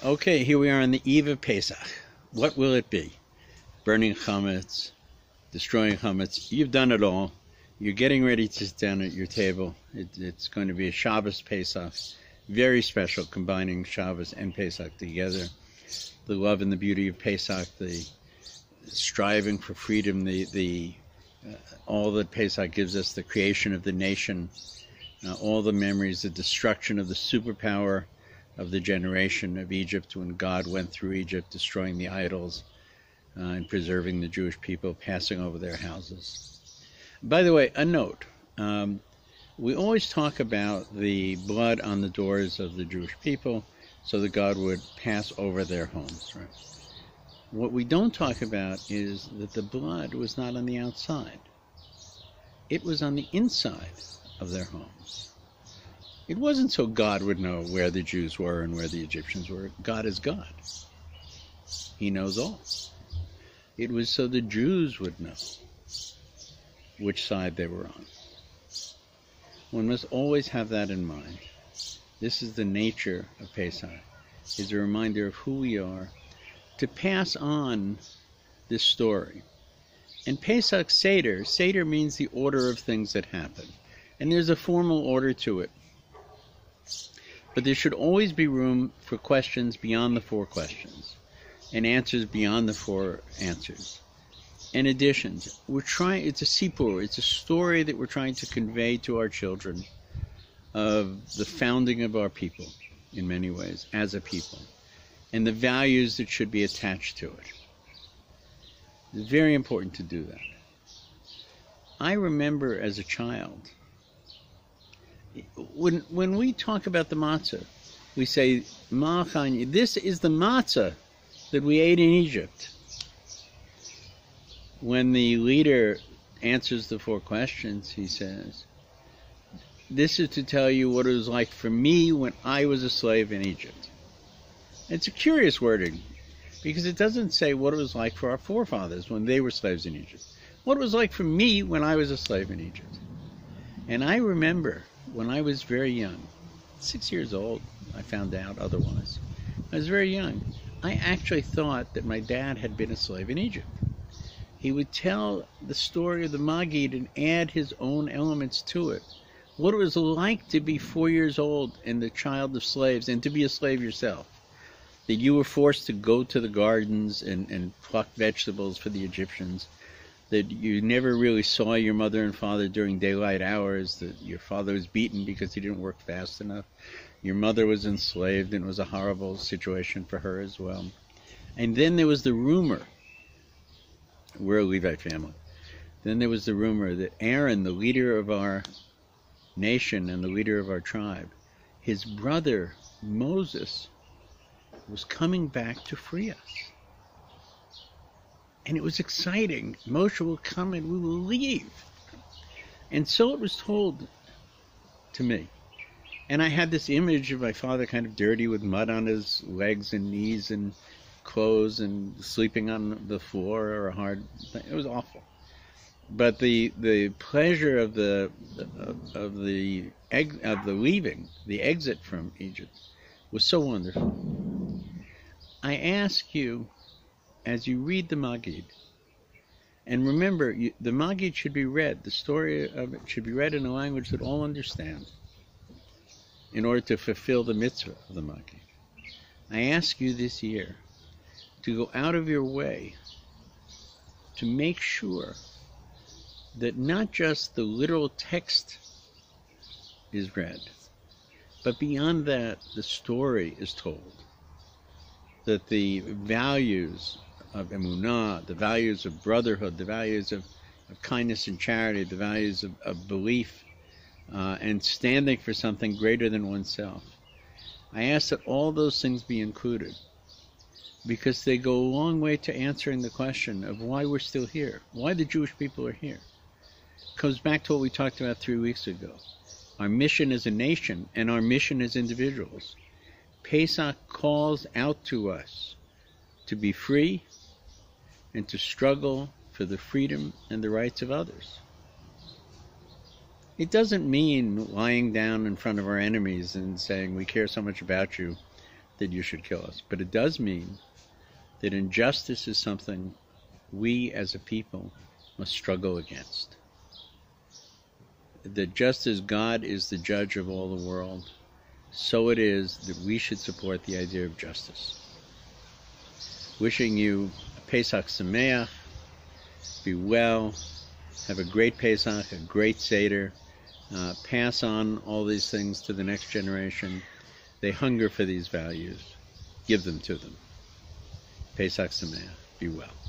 Okay, here we are on the eve of Pesach. What will it be? Burning chametz, destroying chametz. You've done it all. You're getting ready to sit down at your table. It's going to be a Shabbos Pesach. Very special, combining Shabbos and Pesach together. The love and the beauty of Pesach, the striving for freedom, all that Pesach gives us, the creation of the nation, all the memories, the destruction of the superpower of the generation of Egypt when God went through Egypt, destroying the idols and preserving the Jewish people, passing over their houses. By the way, a note. We always talk about the blood on the doors of the Jewish people so that God would pass over their homes. Right? What we don't talk about is that the blood was not on the outside. It was on the inside of their homes. It wasn't so God would know where the Jews were and where the Egyptians were. God is God. He knows all. It was so the Jews would know which side they were on. One must always have that in mind. This is the nature of Pesach. It's a reminder of who we are, to pass on this story. And Pesach SEDER, SEDER means the order of things that happen. And there's a formal order to it. But there should always be room for questions beyond the four questions, and answers beyond the four answers, and additions. It's a sipur, it's a story that we're trying to convey to our children of the founding of our people, in many ways, as a people, and the values that should be attached to it. It's very important to do that. I remember as a child, when we talk about the matzah, we say, this is the matzah that we ate in Egypt. When the leader answers the four questions, he says, this is to tell you what it was like for me when I was a slave in Egypt. It's a curious wording, because it doesn't say what it was like for our forefathers when they were slaves in Egypt. What it was like for me when I was a slave in Egypt. And I remember when I was very young, 6 years old, I found out otherwise. I was very young. I actually thought that my dad had been a slave in Egypt. He would tell the story of the Maggid and add his own elements to it. What it was like to be 4 years old and the child of slaves, and to be a slave yourself. That you were forced to go to the gardens and pluck vegetables for the Egyptians. That you never really saw your mother and father during daylight hours, that your father was beaten because he didn't work fast enough. Your mother was enslaved, and it was a horrible situation for her as well. And then there was the rumor, we're a Levite family, then there was the rumor that Aaron, the leader of our nation and the leader of our tribe, his brother Moses was coming back to free us. And it was exciting. Moshe will come and we will leave. And so it was told to me. And I had this image of my father kind of dirty with mud on his legs and knees and clothes and sleeping on the floor or a hard thing. It was awful. But the pleasure of the leaving, the exit from Egypt, was so wonderful. I ask you, as you read the Maggid, and remember, the Maggid should be read, the story of it should be read in a language that all understand, in order to fulfill the mitzvah of the Maggid. I ask you this year to go out of your way to make sure that not just the literal text is read, but beyond that, the story is told. That the values of emunah, the values of brotherhood, the values of kindness and charity, the values of belief, and standing for something greater than oneself. I ask that all those things be included, because they go a long way to answering the question of why we're still here, why the Jewish people are here. It comes back to what we talked about 3 weeks ago. Our mission as a nation and our mission as individuals. Pesach calls out to us to be free and to struggle for the freedom and the rights of others. It doesn't mean lying down in front of our enemies and saying, we care so much about you, that you should kill us, but it does mean that injustice is something we as a people must struggle against. That just as God is the judge of all the world, so it is that we should support the idea of justice. Wishing you a Pesach Sameach, be well, have a great Pesach, a great Seder, pass on all these things to the next generation. They hunger for these values. Give them to them. Pesach Sameach, be well.